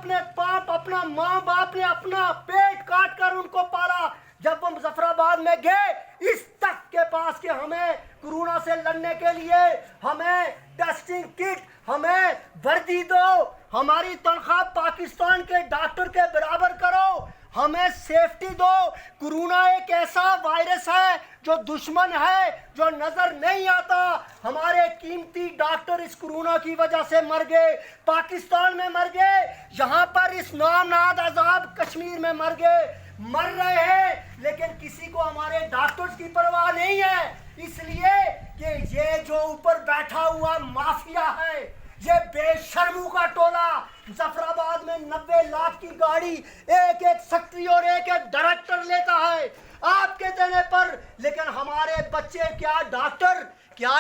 अपने बाप अपना माँ बाप ने अपना पेट काट कर उनको पाला। जब हम मुजफ्फराबाद में गए इस तक के पास कि हमें कोरोना से लड़ने के लिए हमें टेस्टिंग किट, हमें वर्दी दो, हमारी तनख्वाह पाकिस्तान के डॉक्टर के बराबर करो, हमें सेफ्टी दो। कोरोना एक ऐसा वायरस है जो दुश्मन है, जो नजर नहीं आता। हमारे कीमती डॉक्टर इस कोरोना की वजह से मर गए, पाकिस्तान में मर गए, यहाँ पर इस नामनाद आजाद कश्मीर में मर गए, मर रहे हैं, लेकिन किसी को हमारे डॉक्टर्स की परवाह नहीं है। इसलिए कि ये जो ऊपर बैठा हुआ माफिया है, ये बेशर्मों का टोला मुजफ्फराबाद में 90 लाख की गाड़ी एक एक सेक्रेटरी और एक एक डायरेक्टर लेता है आपके देने पर। लेकिन हमारे बच्चे क्या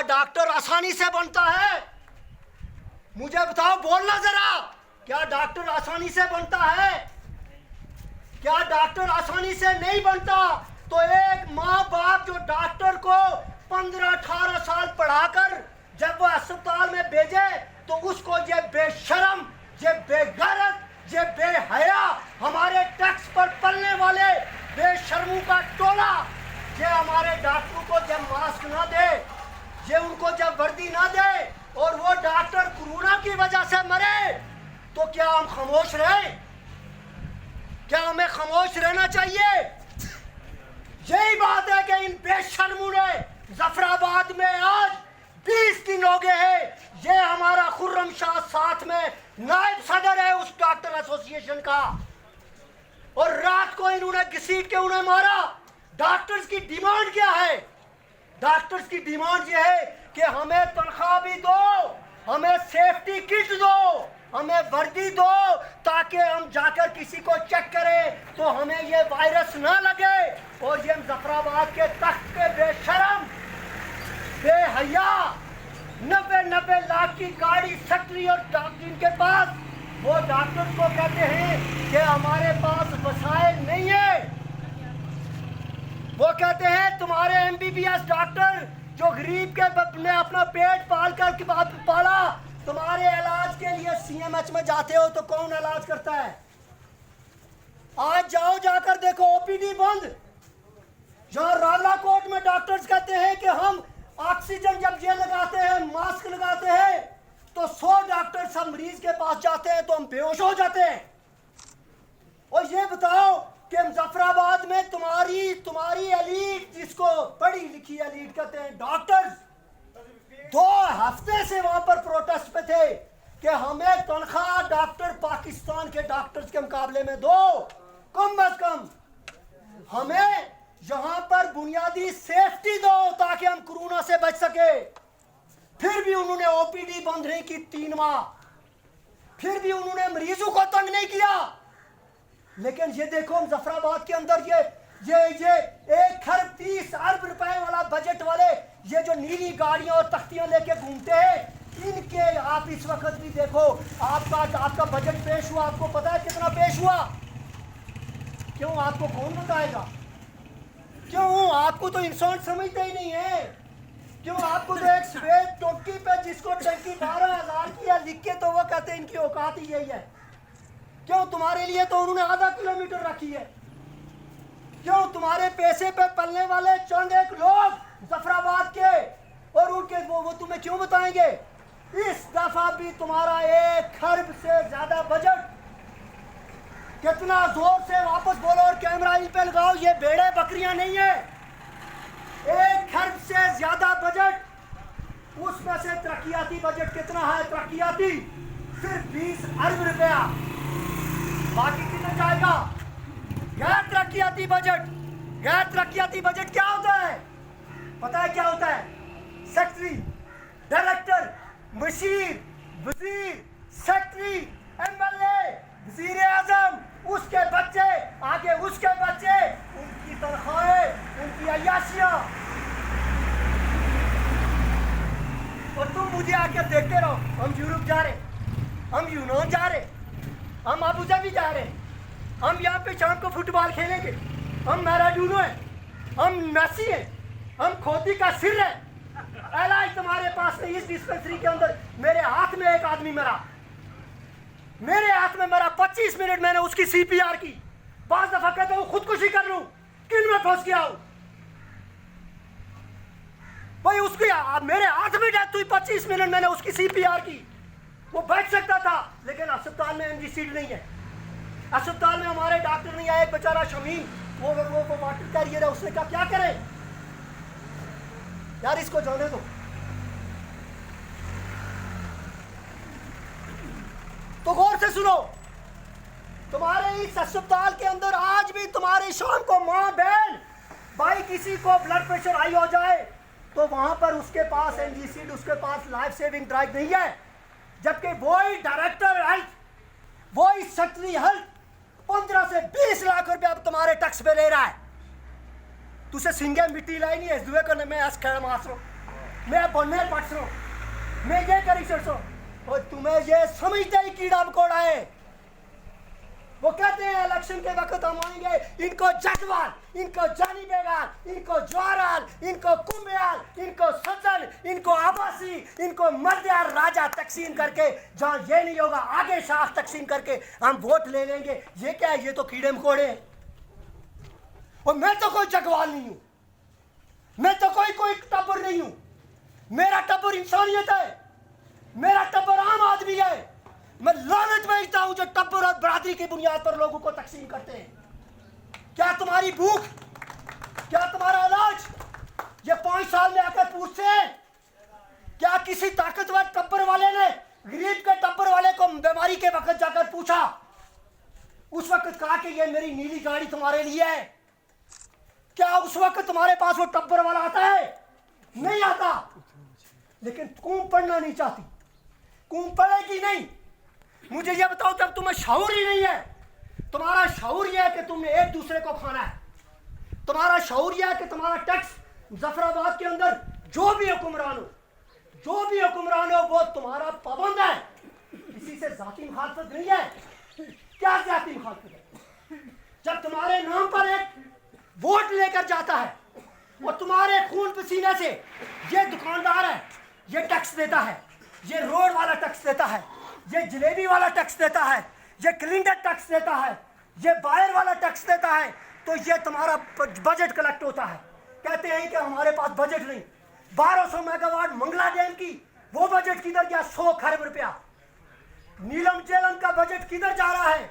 डॉक्टर आसानी से बनता है? मुझे बताओ, बोलना जरा, क्या डॉक्टर आसानी से बनता है? क्या डॉक्टर आसानी से नहीं बनता। तो एक माँ बाप जो डॉक्टर को 15-18 साल पढ़ाकर जब वह अस्पताल में भेजे, तो उसको ये बेशरम, ये बेगैरत, ये बेहया, हमारे टैक्स पर पलने वाले बेशर्मों का टोला, ये हमारे डॉक्टरों को जब मास्क ना दे, ये उनको जब वर्दी ना दे और वो डॉक्टर कोरोना की वजह से मरे, तो क्या हम खामोश रहे? क्या हमें खामोश रहना चाहिए? यही बात है कि इन बेशर्मों ने मुजफ्फराबाद में आज 20 दिन हो गए हैं। ये हमारा खुर्रम शाह साथ में नायब सदर है उस डॉक्टर एसोसिएशन का, और रात को इन्होंने घसीट के उन्हें मारा। डॉक्टर्स की डिमांड क्या है? डॉक्टर्स की डिमांड ये है कि हमें तनख्वाह भी दो, हमें सेफ्टी किट दो, हमें वर्दी दो, ताकि हम जाकर किसी को चेक करें तो हमें ये वायरस ना लगे। और ये मुजफ्फराबाद के तख्त के बेशरम बेहया 90 लाख की गाड़ी सेक्रेटरी और जिनके पास, वो डॉक्टर्स को कहते हैं कि हमारे पास वसाइल नहीं है। वो कहते हैं तुम्हारे एमबीबीएस डॉक्टर जो गरीब के ने अपना पेट पाल कर पाला, तुम्हारे इलाज के लिए सीएमएच में जाते हो तो कौन इलाज करता है? आज जाओ, जाकर देखो, ओपीडी बंद। जहां रावला कोर्ट में डॉक्टर्स कहते हैं कि हम ऑक्सीजन जब ये लगाते हैं, मास्क लगाते हैं, तो 100 डॉक्टर सब मरीज के पास जाते हैं तो हम बेहोश हो जाते हैं। और ये बताओ कि मुजफ्फराबाद में तुम्हारी एलीट, जिसको पढ़ी लिखी एलीट कहते हैं, डॉक्टर्स 2 हफ्ते से वहां पर प्रोटेस्ट पे थे कि हमें तनख्वाह डॉक्टर पाकिस्तान के डॉक्टर्स के मुकाबले में दो, कम अज कम हमें यहां पर बुनियादी सेफ्टी दो ताकि हम कोरोना से बच सके। फिर भी उन्होंने ओपीडी बंद नहीं की 3 माह, फिर भी उन्होंने मरीजों को तंग नहीं किया। लेकिन ये देखो मुजफ्फराबाद के अंदर ये 1 खरब 30 अरब रुपए वाला बजट वाले ये जो नीली गाड़ियां और तख्तियां लेके घूमते हैं, इनके आप इस वक्त भी देखो, आपका बजट पेश हुआ, आपको पता है कितना पेश हुआ? क्यों? आपको कौन बताएगा? क्यों? आपको तो इंसान समझते ही नहीं है। क्यों? आपको तो एक सफेद टोकी पे जिसको टंकी 12,000 की है लिख के, तो वो कहते हैं इनकी औकात ही यही है। क्यों? तुम्हारे लिए तो उन्होंने आधा किलोमीटर रखी है। क्यों? तुम्हारे पैसे पे पलने वाले चंद एक लोग मुजफ्फराबाद के, और उनके वो तुम्हें क्यों बताएंगे? इस दफा भी तुम्हारा 1 खरब से ज्यादा बजट, कितना जोर से वापस बोलो और कैमरा इन पे लगाओ, ये भेड़े बकरियां नहीं है। 1 खरब से ज्यादा बजट, उसमें से तरक्याती बजट कितना है? तरक्याती सिर्फ 20 अरब रुपया, बाकी कितना जाएगा? गैर तरक्याती बजट। गैर तरक्याती बजट क्या होता है? पता है क्या होता है? सेक्रेटरी, डायरेक्टर, मशीर, वजीर, सेक्रेटरी, एमएलए, वजीर आजम, उसके बच्चे, आगे उसके बच्चे, उनकी तनख्वाहें, उनकी अय्याशियां। और तुम मुझे आके देखते रहो, हम यूरोप जा रहे, हम यूनान जा रहे, हम अबू धाबी जा रहे हैं, हम यहाँ पे शाम को फुटबॉल खेलेंगे, हम मैराडोना है, हम मेसी है, हम खोदी का सिर है। इलाज तुम्हारे पास नहीं। इस डिस्पेंसरी के अंदर मेरे हाथ में एक आदमी मरा, मेरे हाथ हाथ में मरा, 25 मिनट मैंने उसकी CPR की। बाज दफा कहते वो खुदकुशी कर लूं, किन में फंस गया हूं भाई। उसकी मेरे हाथ में डेथ हुई, 25 मिनट मैंने उसकी CPR की। वो बच सकता था, लेकिन अस्पताल में एनजी सीट नहीं है। अस्पताल में हमारे डॉक्टर नहीं आए। बेचारा शमीम वो वाटर कैरियर है, उसने कहा क्या करें यार, इसको जाने दो। तो गौर से सुनो, तुम्हारे इस अस्पताल के अंदर आज भी तुम्हारी शाम को माँ बहन भाई किसी को ब्लड प्रेशर हाई हो जाए तो वहां पर उसके पास एनजी सीट, उसके पास लाइफ सेविंग ड्राइव नहीं है। जबकि वही डायरेक्टर हेल्थ, वही सेक्रेटरी हेल्थ 15 से 20 लाख रुपया अब तुम्हारे टैक्स पे ले रहा है। तुझे सिंगे मिट्टी लाई नहीं है दुए करने में, ऐस खेड़ मासरो मैं बनने पटसरो मैं ये करी सो, और तुम्हें ये समझते ही कीड़ा मकोड़ा है। वो कहते हैं इलेक्शन के वक्त हम आएंगे, इनको जगवाल, इनको जानी बेगाल, इनको ज्वाराल, इनको कुंभयाल, इनको सज्जन, इनको आबासी, इनको मर्दयार राजा तकसीम करके, जहां ये नहीं होगा आगे शाख तकसीम करके हम वोट ले लेंगे। ये क्या है, ये तो कीड़े मकोड़े हैं। और मैं तो कोई जगवाल नहीं हूं, मैं तो कोई टब्बर नहीं हूं। मेरा टब्बर इंसानियत है, मेरा टब्बर आम आदमी है। मैं लानत भेजता हूं जो टब्बर और बरादरी की बुनियाद पर लोगों को तकसीम करते हैं। क्या तुम्हारी भूख, क्या तुम्हारा इलाज ये 5 साल में आकर पूछते हैं? क्या किसी ताकतवर टब्बर वाले ने गरीब के टब्बर वाले को बीमारी के वक्त जाकर पूछा? उस वक्त कहा कि ये मेरी नीली गाड़ी तुम्हारे लिए है। क्या उस वक्त तुम्हारे पास वो टब्बर वाला आता है? नहीं आता। लेकिन कौम पढ़ना नहीं चाहती, कौम पढ़ेगी नहीं। मुझे ये बताओ, जब तुम्हें शऊर ही नहीं है, तुम्हारा शऊर यह है कि तुमने एक दूसरे को खाना है, तुम्हारा शऊर यह है कि तुम्हारा टैक्स जफराबाद के अंदर जो भी हुक्मरान हो वो तुम्हारा पाबंद है। किसी से जाती मुखालफत नहीं है। क्या जाती मुखालफत है? जब तुम्हारे नाम पर एक वोट लेकर जाता है और तुम्हारे खून पसीने से ये दुकानदार है, ये टैक्स देता है, ये रोड वाला टैक्स देता है, ये जलेबी वाला टैक्स देता है, ये सिलेंडर टैक्स देता है, ये बायर वाला टैक्स देता है, तो ये तुम्हारा बजट कलेक्ट होता है। कहते हैं कि हमारे पास बजट नहीं। 1200 मेगावाट मंगला डैम की वो बजट किधर गया? 100 खरब रुपया। नीलम जेलम का बजट किधर जा रहा है?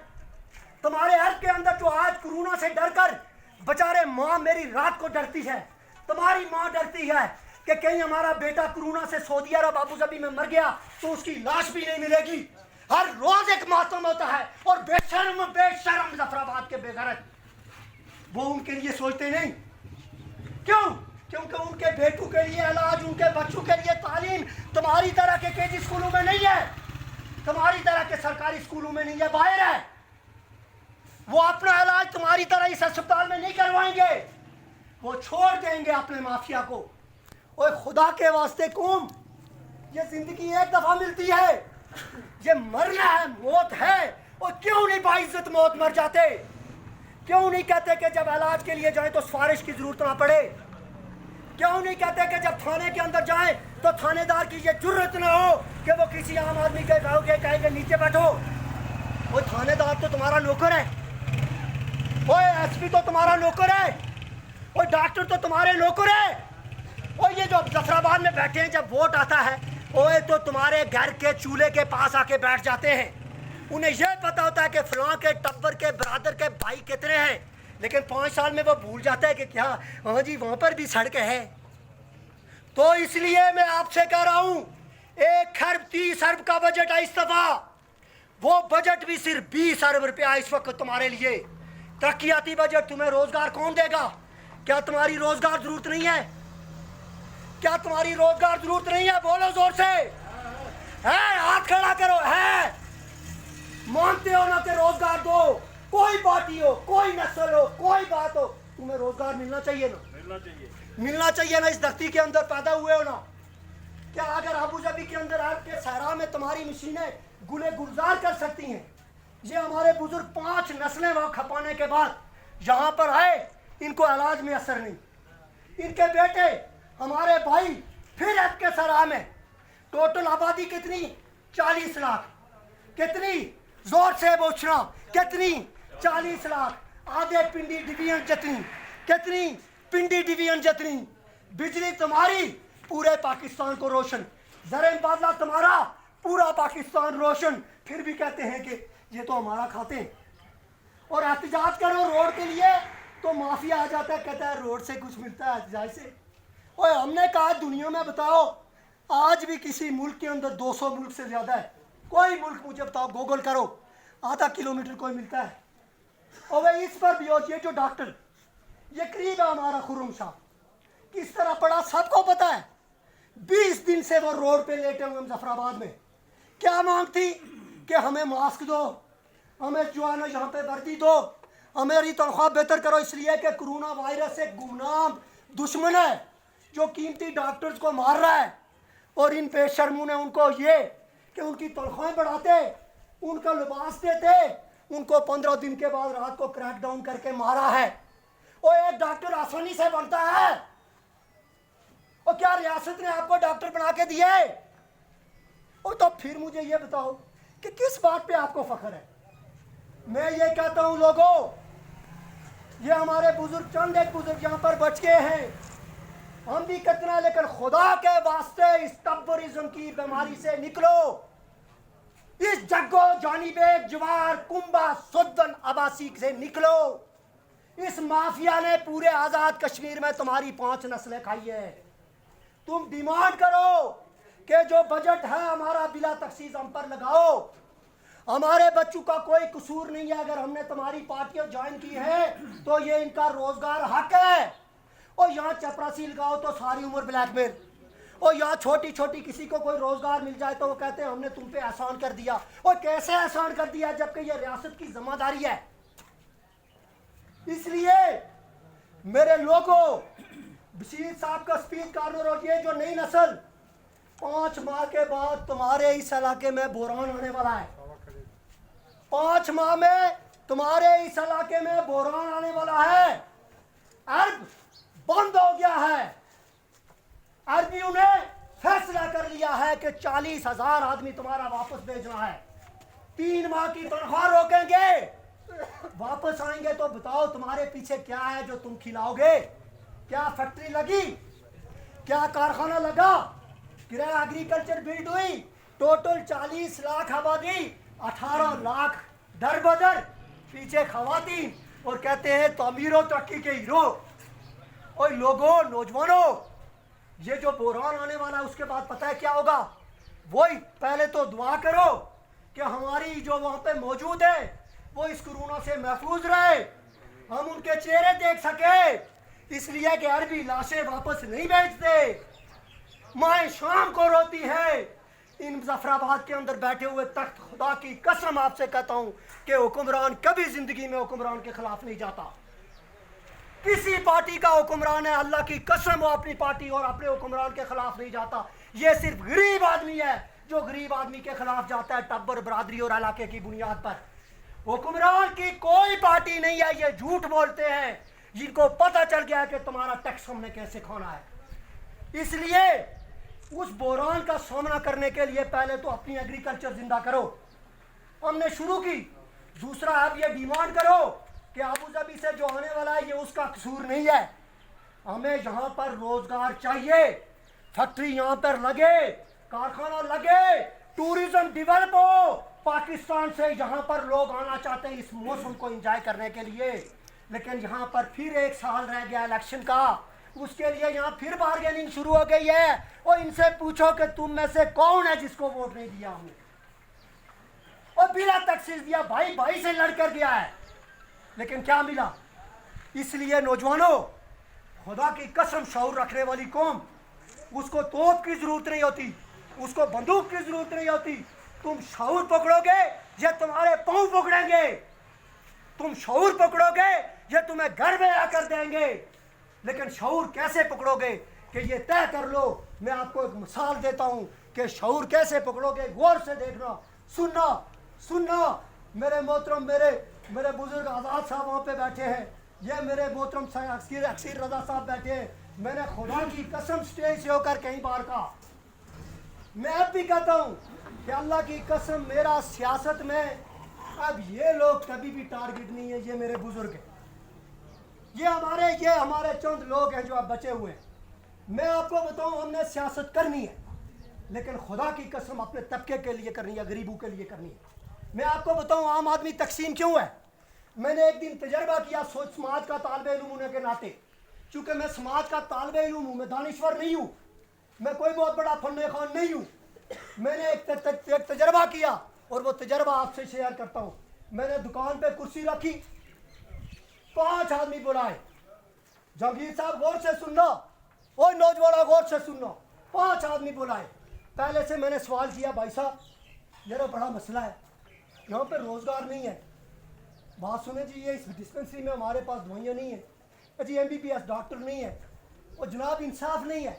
तुम्हारे हेल्थ के अंदर जो आज कोरोना से डरकर बेचारे माँ मेरी रात को डरती है, तुम्हारी माँ डरती है कि कहीं हमारा बेटा कोरोना से सऊदी अरब अबू धाबी में मर गया तो उसकी लाश भी नहीं मिलेगी। हर रोज एक मातम होता है। और बेशर्म जफराबाद के बेगैरत वो उनके लिए सोचते नहीं। क्यों? क्योंकि उनके बेटों के लिए इलाज, उनके बच्चों के लिए तालीम तुम्हारी तरह के केजी स्कूलों में नहीं है, तुम्हारी तरह के सरकारी स्कूलों में नहीं है, बाहर है। वो अपना इलाज तुम्हारी तरह इस अस्पताल में नहीं करवाएंगे, वो छोड़ देंगे अपने माफिया को। और खुदा के वास्ते कौम, ये जिंदगी एक दफा मिलती है, ये मरना है, मौत है। और क्यों नहीं बाइज्जत मौत मर जाते? क्यों नहीं कहते कि जब इलाज के लिए जाए तो सिफारिश की जरूरत ना पड़े? क्यों नहीं कहते कि जब थाने के अंदर जाए तो थानेदार की ये जुर्रत ना हो कि वो किसी आम आदमी के कहेंगे नीचे बैठो। वो थानेदार तो तुम्हारा नौकर है, वो एसपी तो तुम्हारा नौकर है, वो डॉक्टर तो तुम्हारे नौकर है। और ये जो जफराबाद में बैठे हैं, जब वोट आता है वो तो तुम्हारे घर के चूल्हे के पास आके बैठ जाते हैं। उन्हें यह पता होता है कि फलां के टब्बर के बरादर के भाई कितने हैं, लेकिन 5 साल में वो भूल जाता है कि क्या हाँ जी वहाँ पर भी सड़क है। तो इसलिए मैं आपसे कह रहा हूँ 1 खरब 30 अरब का बजट है इस दफा, वो बजट भी सिर्फ 20 अरब रुपया इस वक्त तुम्हारे लिए। तरक्याती बजट तुम्हें रोजगार कौन देगा? क्या तुम्हारी रोजगार जरूरत नहीं है? क्या तुम्हारी रोजगार जरूरत नहीं है? बोलो जोर से, है? हाथ खड़ा करो। है? मानते हो ना कि रोजगार दो? कोई पार्टी हो, कोई नस्ल हो, कोई बात हो, तुम्हें रोजगार मिलना चाहिए ना? मिलना चाहिए ना? इस धरती के अंदर पैदा हुए हो ना? क्या अगर अबू धाबी के अंदर आपके सहरा में तुम्हारी मशीनें गुले गुलजार कर सकती हैं? ये हमारे बुजुर्ग 5 नस्लें वहां खपाने के बाद यहाँ पर आए, इनको इलाज में असर नहीं। इनके बेटे हमारे भाई फिर आपके सराह में। टोटल आबादी कितनी? 40 लाख। कितनी? जोर से पूछना कितनी? 40 लाख। आधे पिंडी डिवीजन जितनी। कितनी? पिंडी डिवीजन जितनी। बिजली तुम्हारी पूरे पाकिस्तान को रोशन, जरेन बादला तुम्हारा पूरा पाकिस्तान रोशन। फिर भी कहते हैं कि ये तो हमारा खाते हैं। और एहतजाज करो रोड के लिए तो माफिया आ जाता है, कहता है रोड से कुछ मिलता है एहतजाज से। और हमने कहा दुनिया में बताओ आज भी किसी मुल्क के अंदर 200 मुल्क से ज़्यादा है, कोई मुल्क मुझे बताओ, गूगल करो, आधा किलोमीटर कोई मिलता है। और वह इस पर भी होती है जो डॉक्टर, ये करीब है हमारा खुर्रम शाह, किस तरह पड़ा सबको पता है। 20 दिन से वो रोड पे लेटे हुए मुजफ्फराबाद में। क्या मांग थी? कि हमें मास्क दो, हमें जो है ना यहाँ पे वर्दी दो, हमारी तनख्वाह बेहतर करो, इसलिए कि कोरोना वायरस एक गुमनाम दुश्मन है जो कीमती डॉक्टर्स को मार रहा है। और इन बेशर्मों ने उनको ये कि उनकी तनख्वाहें बढ़ाते, उनका लिबास देते, उनको 15 दिन के बाद रात को क्रैकडाउन करके मारा है। और एक डॉक्टर आसानी से बनता है? और क्या रियासत ने आपको डॉक्टर बना के दिए? और तो फिर मुझे ये बताओ कि किस बात पे आपको फख्र है? मैं ये कहता हूँ लोगों, ये हमारे बुजुर्ग, चंद एक बुजुर्ग यहाँ पर बच गए हैं, हम भी कितना, लेकिन खुदा के वास्ते इस टब्बरिज्म की बीमारी से निकलो, इस जग्गो जानिबे जवार कुंबा सुद्दन अबासी से निकलो। इस माफिया ने पूरे आजाद कश्मीर में तुम्हारी 5 नस्लें खाई है। तुम डिमांड करो कि जो बजट है हमारा बिला तखसीस हम पर लगाओ। हमारे बच्चों का कोई कसूर नहीं है, अगर हमने तुम्हारी पार्टी ज्वाइन की है तो ये इनका रोजगार हक है। और यहाँ चपरासी लगाओ तो सारी उम्र ब्लैकमेल, और यहाँ छोटी छोटी किसी को कोई रोजगार मिल जाए तो वो कहते हैं हमने तुम पे एहसान कर दिया। और कैसे एहसान कर दिया जबकि ये रियासत की जिम्मेदारी है। इसलिए मेरे लोगों, बशीर साहब का स्पीच कार्नर, और ये जो नई नस्ल, 5 माह के बाद तुम्हारे इस इलाके में बोरान आने वाला है। 5 माह में तुम्हारे इस इलाके में बोरान आने वाला है। अर्ब बंद हो गया है। अरबियों ने फैसला कर लिया है कि 40,000 आदमी तुम्हारा वापस भेजना है। 3 माह की तनख्वाह रोकेंगे, वापस आएंगे तो बताओ तुम्हारे पीछे क्या है जो तुम खिलाओगे? क्या फैक्ट्री लगी? क्या कारखाना लगा? किराया एग्रीकल्चर बिल्ड हुई? टोटल 40 लाख आबादी, 18 लाख दर बदर, पीछे खवातीन, और कहते हैं तो अमीरों तरक्की के हीरो। और लोगों, नौजवानों, ये जो बोरान आने वाला है उसके बाद पता है क्या होगा? वही पहले तो दुआ करो कि हमारी जो वहाँ पे मौजूद है वो इस कोरोना से महफूज रहे, हम उनके चेहरे देख सके। इसलिए कि अरबी लाशें वापस नहीं भेजते। माए शाम को रोती है। इन मुजफ्फराबाद के अंदर बैठे हुए तख्त, खुदा की कसम आपसे कहता हूँ कि हुक्मरान कभी जिंदगी में हुक्मरान के खिलाफ नहीं जाता। किसी पार्टी का हुक्मरान है, अल्लाह की कसम, वो अपनी पार्टी और अपने हुक्मरान के खिलाफ नहीं जाता। ये सिर्फ गरीब आदमी है जो गरीब आदमी के खिलाफ जाता है, टब्बर बरादरी और इलाके की बुनियाद पर। हुक्मरान की कोई पार्टी नहीं है, ये झूठ बोलते हैं, जिनको पता चल गया है कि तुम्हारा टैक्स हमने कैसे खाना है। इसलिए उस बोरान का सामना करने के लिए पहले तो अपनी एग्रीकल्चर जिंदा करो, हमने शुरू की। दूसरा, अब ये डिमांड करो कि अबू धाबी से जो आने वाला है ये उसका कसूर नहीं है, हमें यहाँ पर रोजगार चाहिए, फैक्ट्री यहाँ पर लगे, कारखाना लगे, टूरिज्म डेवलप हो। पाकिस्तान से यहाँ पर लोग आना चाहते हैं इस मौसम को एंजॉय करने के लिए, लेकिन यहाँ पर फिर 1 साल रह गया इलेक्शन का, उसके लिए यहाँ फिर बार्गेनिंग शुरू हो गई है। और इनसे पूछो कि तुम में से कौन है जिसको वोट नहीं दिया हमने, और बिना तखसीस दिया भाई भाई से लड़कर गया है, लेकिन क्या मिला? इसलिए नौजवानों, खुदा की कसम, शऊर रखने वाली कौम, उसको तोप की जरूरत नहीं होती, उसको बंदूक की जरूरत नहीं होती। तुम शऊर पकड़ोगे ये तुम्हारे पांव पकड़ेंगे, तुम शऊर पकड़ोगे ये तुम्हें घर में आकर देंगे। लेकिन शऊर कैसे पकड़ोगे कि ये तय कर लो। मैं आपको एक मिसाल देता हूँ कि शऊर कैसे पकड़ोगे, गौर से देखना, सुनना सुनना। मेरे मोहतरम, मेरे बुजुर्ग आज़ाद साहब वहाँ पे बैठे हैं, ये मेरे मोहतरम अक्सर रजा साहब बैठे हैं। मैंने खुदा की कसम स्टेज से होकर कई बार कहा, मैं अब भी कहता हूँ कि अल्लाह की कसम, मेरा सियासत में अब ये लोग कभी भी टारगेट नहीं है, ये मेरे बुजुर्ग हैं, ये हमारे चंद लोग हैं जो अब बचे हुए हैं। मैं आपको बताऊं, हमने सियासत करनी है, लेकिन खुदा की कसम अपने तबके के लिए करनी है, गरीबों के लिए करनी है। मैं आपको बताऊं आम आदमी तकसीम क्यों है। मैंने एक दिन तजर्बा किया सोच समाज का तालिब इल्म होने के नाते, चूँकि मैं समाज का तालिब इल्म हूँ, मैं दानिश्वर नहीं हूँ, मैं कोई बहुत बड़ा फन्ने खान नहीं हूँ। मैंने एक तजर्बा किया और वो तजर्बा आपसे शेयर करता हूँ। मैंने दुकान पे कुर्सी रखी, 5 आदमी बुलाए, जहांगीर साहब गौर से सुनना, ओ नौजवान गौर से सुनना, 5 आदमी बुलाए। पहले से मैंने सवाल किया, भाई साहब मेरा बड़ा मसला है, यहाँ पे रोज़गार नहीं है, बात सुने जी, ये इस डिस्पेंसरी में हमारे पास दवाइयाँ नहीं है जी, MBBS डॉक्टर नहीं है, और जनाब इंसाफ नहीं है।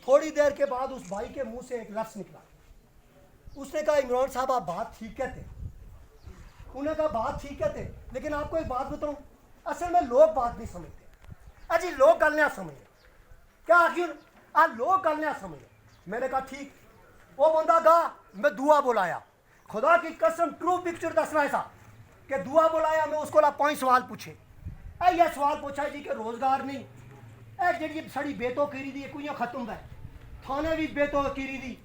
थोड़ी देर के बाद उस भाई के मुंह से एक लफ्ज़ निकला, उसने कहा इमरान साहब आप बात ठीक कहते। उन्होंने कहा बात ठीक कहते, लेकिन आपको एक बात बताऊं, असल में लोग बात नहीं समझते। अजी लोग गल ना समझे, क्या आखिर लोग गल ना समझे। मैंने कहा ठीक। वो बंदा गा, मैं दुआ बुलाया, खुदा की कसम ट्रू पिक्चर दसना ऐसा कि दुआ बुलाया, मैं उसको 5 सवाल पूछे। ये सवाल पूछा जी कि रोज़गार नहीं, जी साड़ी बेतो कीरी दी कुइयां खत्म है, थाने भी बेतो कीरी दी,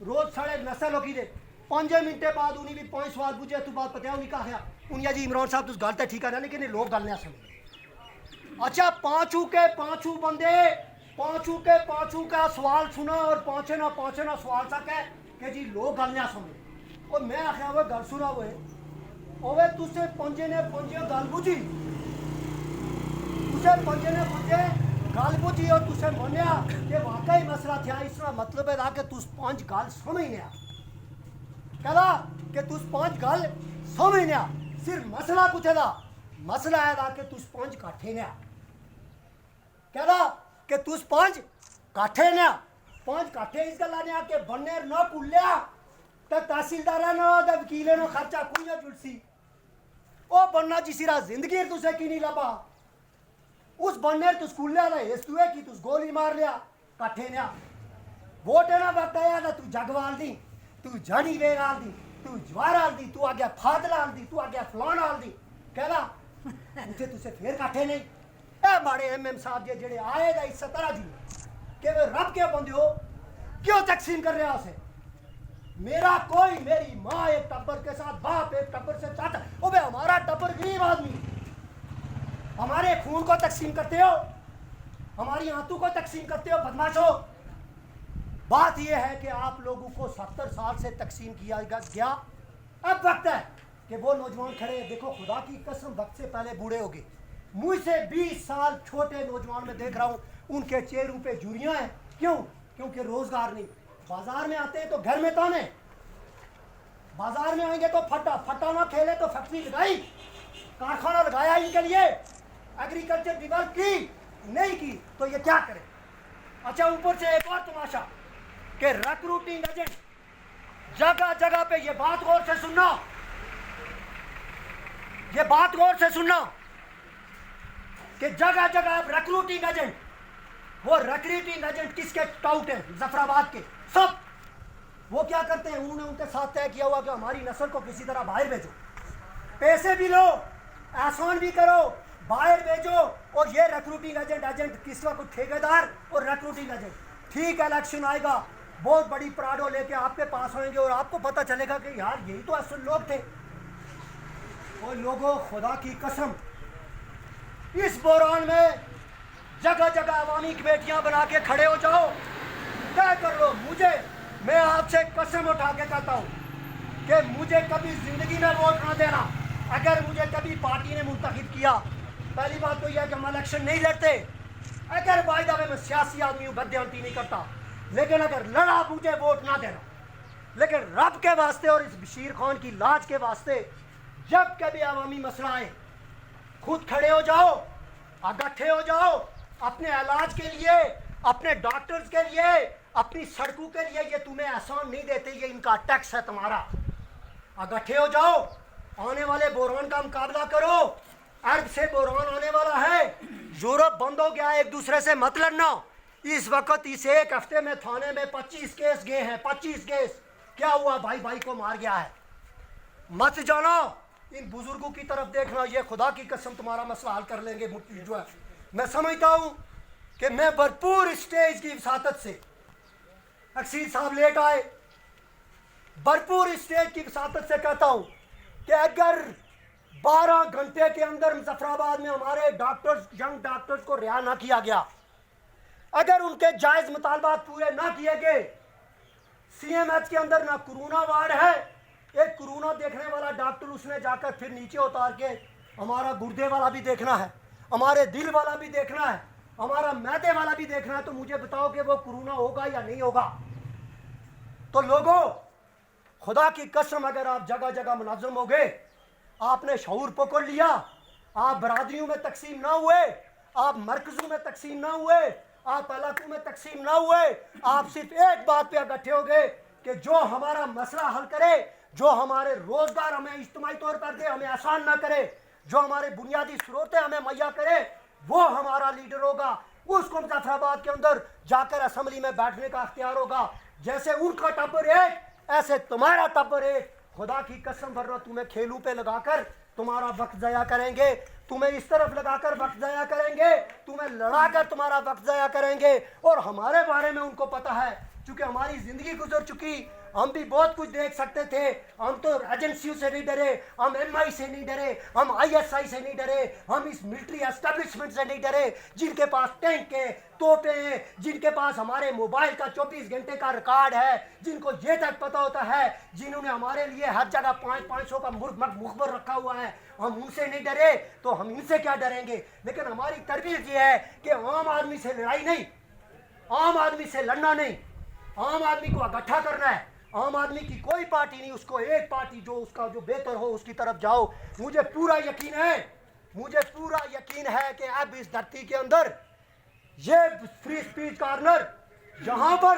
रोज साढ़े नस्ल होगी दे। 5 मिनटे बाद उन्हें भी 5 सवाल पूछे, तू बात पता उन्हें कहा उन्हें जी इमरान साहब तुम गल तो ठीक है, लेकिन लोग गल नहीं समझ। अच्छा 5 के 5 बंदे 5 का सवाल सुना और पाँचे ना सवाल तक है कि जी लोग गल नहीं समझ। और मैं आखिया वो गल सुना वो तुसे 5 ने 5 गल बुझी, तुसे 5 ने 5 गल बुझी और तुसे मनिया कि वाकई मसला था। इसका मतलब है कि तुस 5 गल समझने, कहला कि तुस 5 गल समझने, सिर्फ मसला कुछ है, मसला है कि तुस 5 काठे ने, कहला कि तुस 5 काठे ने, 5 काठे इस गल ने कि बन्नेर न कुलिया तो तहसीलदार न वकीले न खर्चा कुइयां जुलसी, ओ बनना जिसरा जिंदगी तुसे की नहीं लबा, उस बनने तू स्कूल लिया इस तुए की तू गोली मार लिया काठे ने। वोट ना वक्त आया ना तू जगवाल दी, तू जड़ी वेगाल दी, तू ज्वाराल दी, तू आ गया फादलाल दी, तू आ गया फलानाल दी, कहला उसे तुसे फिर काठे नहीं। ए बड़े MM साहब जी जेड़े आए दा इस तरह जी कि वे रब के बंदे हो, क्यों तकसीम कर रहे उसे। मेरा कोई, मेरी माँ एक टब्बर के साथ, बाप एक टब्बर से चाचा, ओ बे हमारा टब्बर गरीब आदमी, हमारे खून को तकसीम करते हो, हमारी आंतों को तकसीम करते हो, बदमाशों। बात यह है कि आप लोगों को 70 साल से तकसीम किया गया, अब वक्त है कि वो नौजवान खड़े हैं। देखो खुदा की कसम वक्त से पहले बूढ़े हो गए, मुझसे 20 साल छोटे नौजवान में देख रहा हूँ, उनके चेहरों पे झुर्रियाँ हैं। क्यों? क्योंकि रोजगार नहीं। बाजार में आते हैं तो घर में ताने, बाजार में आएंगे तो फटा ना खेले तो फैक्ट्री लगाई, कारखाना लगाया इनके लिए, एग्रीकल्चर डेवलप की नहीं की तो ये क्या करे। अच्छा ऊपर से एक और तमाशा कि रिक्रूटिंग एजेंट जगह जगह पे, ये बात गौर से सुनना, ये बात गौर से सुनना कि जगह जगह रिक्रूटिंग एजेंट, वो रिक्रूटिंग एजेंट किसके टाउट हैं? जफराबाद के सब। वो क्या करते हैं, उन्होंने उनके साथ तय किया हुआ कि हमारी नस्ल को किसी तरह बाहर भेजो, पैसे भी लो, आसान भी करो, बाहर भेजो। और ये रिक्रूटिंग एजेंट किस वक्त ठेकेदार और रिक्रूटिंग एजेंट, ठीक इलेक्शन आएगा बहुत बड़ी पराडो लेके आपके पास आएंगे और आपको पता चलेगा कि यार यही तो असल लोग थे। और लोगों खुदा की कसम इस बहरान में जगह जगह अवामी कमेटियां बना के खड़े हो जाओ, तय कर लो। मुझे, मैं आपसे कसम उठा के कहता हूँ कि मुझे कभी जिंदगी में वोट ना देना। अगर मुझे कभी पार्टी ने मुंतखब किया, पहली बात तो यह है कि हम इलेक्शन नहीं लड़ते, अगर बाय द वे मैं सियासी आदमी हूँ, गद्दारी नहीं करता, लेकिन अगर लड़ा मुझे वोट ना देना। लेकिन रब के वास्ते और इस बशीर खान की लाज के वास्ते जब कभी अवामी मसला आए, खुद खड़े हो जाओ, इकट्ठे हो जाओ, अपने इलाज के लिए, अपने डॉक्टर्स के लिए, अपनी सड़कों के लिए। ये तुम्हें एहसान नहीं देते, ये इनका टैक्स है तुम्हारा। इकट्ठे हो जाओ, आने वाले बहरान का मुकाबला करो। अरब से बहरान आने वाला है, यूरोप बंद हो गया, एक दूसरे से मत लड़ना। इस वक्त इस एक हफ्ते में थाने में 25 केस गए हैं, 25 केस। क्या हुआ? भाई भाई को मार गया है। मत जानो, इन बुजुर्गों की तरफ देखना, ये खुदा की कसम तुम्हारा मसला हल कर लेंगे। जो है मैं समझता हूँ कि मैं भरपूर स्टेज की वसातत से, अक्सीर साहब लेट आए, भरपूर स्टेज की वसातत से कहता हूँ कि अगर 12 घंटे के अंदर मुजफ्फराबाद में हमारे डॉक्टर्स, यंग डॉक्टर्स को रिहा ना किया गया, अगर उनके जायज़ मुतालबात पूरे ना किए गए, CMH के अंदर ना कोरोना वार्ड है, एक कोरोना देखने वाला डॉक्टर उसने जाकर फिर नीचे उतार के हमारा गुर्दे वाला भी देखना है, हमारे दिल वाला भी देखना है, हमारा मैदे वाला भी देखना है, तो मुझे बताओ कि वो कोरोना होगा या नहीं होगा। तो लोगों, खुदा की कसम, अगर आप जगह जगह मुनाज़म हो गए, आपने शऊर पकड़ लिया, आप बरादरियों में तकसीम ना हुए, आप मरकज़ों में तकसीम ना हुए, आप इलाकों में तकसीम ना हुए, आप सिर्फ एक बात पे इकट्ठे हो गए कि जो हमारा मसला हल करे, जो हमारे रोजगार हमें इज्तिमाई तौर पर दे, हमें आसान ना करे, जो हमारे बुनियादी स्रोतें हमें मुहैया करे, वो हमारा लीडर होगा। उसको मुजफ्फराबाद के अंदर जाकर असम्बली में बैठने का अख्तियार होगा। जैसे उनका टब्बर एक, ऐसे तुम्हारा टब्बर एक। खुदा की कसम, वरना तुम्हें खेलों पे लगाकर तुम्हारा वक्त ज़ाया करेंगे, तुम्हें इस तरफ लगाकर वक्त ज़ाया करेंगे, तुम्हें लड़ाकर तुम्हारा वक्त ज़ाया करेंगे। और हमारे बारे में उनको पता है, क्योंकि हमारी ज़िंदगी गुजर चुकी, हम भी बहुत कुछ देख सकते थे। हम तो एजेंसियों से नहीं डरे, हम MI से नहीं डरे, हम ISI से नहीं डरे, हम इस मिलिट्री एस्टेब्लिशमेंट से नहीं डरे, जिनके पास टैंक है, तोपे हैं, जिनके पास हमारे मोबाइल का 24 घंटे का रिकॉर्ड है, जिनको ये तक पता होता है, जिन्होंने हमारे लिए हर जगह 500 का मुखबर रखा हुआ है, हम उनसे नहीं डरे, तो हम इनसे क्या डरेंगे। लेकिन हमारी तरबियत ये है कि आम आदमी से लड़ाई नहीं, आम आदमी से लड़ना नहीं, आम आदमी को इकट्ठा करना है। आम आदमी की कोई पार्टी नहीं, उसको एक पार्टी जो उसका जो बेहतर हो उसकी तरफ जाओ। मुझे पूरा यकीन है, मुझे पूरा यकीन है कि अब इस धरती के अंदर ये फ्री स्पीच कॉर्नर, यहाँ पर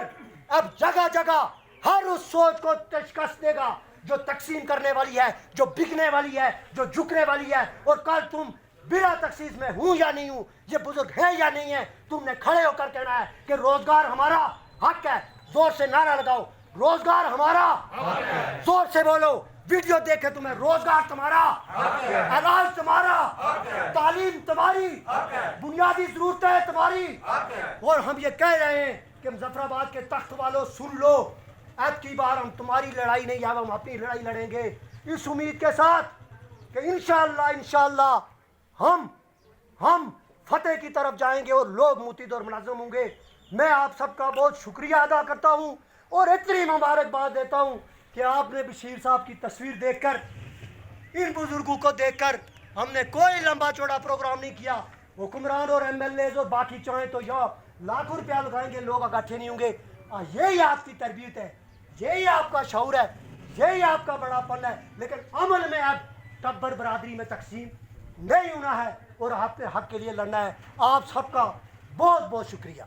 अब जगह जगह हर उस सोच को शिकस्त देगा जो तकसीम करने वाली है, जो बिकने वाली है, जो झुकने वाली है। और कल तुम बिना तखसीस में हूँ या नहीं हूँ, ये बुजुर्ग है या नहीं है, तुमने खड़े होकर कहना है कि रोजगार हमारा हक है। जोर से नारा लगाओ, रोजगार हमारा, जोर से बोलो, वीडियो देखे तुम्हें, रोजगार तुम्हारा, इलाज तुम्हारा, तालीम तुम्हारी, बुनियादी जरूरतें तुम्हारी। और हम ये कह रहे हैं कि मुजफ्फराबाद के तख्त वालों सुन लो, अब की बार हम तुम्हारी लड़ाई नहीं, अब हम अपनी लड़ाई लड़ेंगे, इस उम्मीद के साथ कि इंशाअल्लाह हम फतेह की तरफ जाएंगे और लोग मुतीद और मुनाज़म होंगे। मैं आप सबका बहुत शुक्रिया अदा करता हूँ और इतनी मुबारकबाद देता हूँ कि आपने बशीर साहब की तस्वीर देखकर, इन बुजुर्गों को देखकर, हमने कोई लंबा चौड़ा प्रोग्राम नहीं किया। हुक्मरान और MLAs और बाकी चाहें तो यहाँ लाखों रुपया लगाएंगे, लोग इकट्ठे नहीं होंगे। यही आपकी तरबियत है, यही आपका शऊर है, यही आपका बड़ापन है। लेकिन अमल में अब टब्बर बरादरी में तकसीम नहीं होना है और आपके हक के लिए लड़ना है। आप सबका बहुत बहुत शुक्रिया।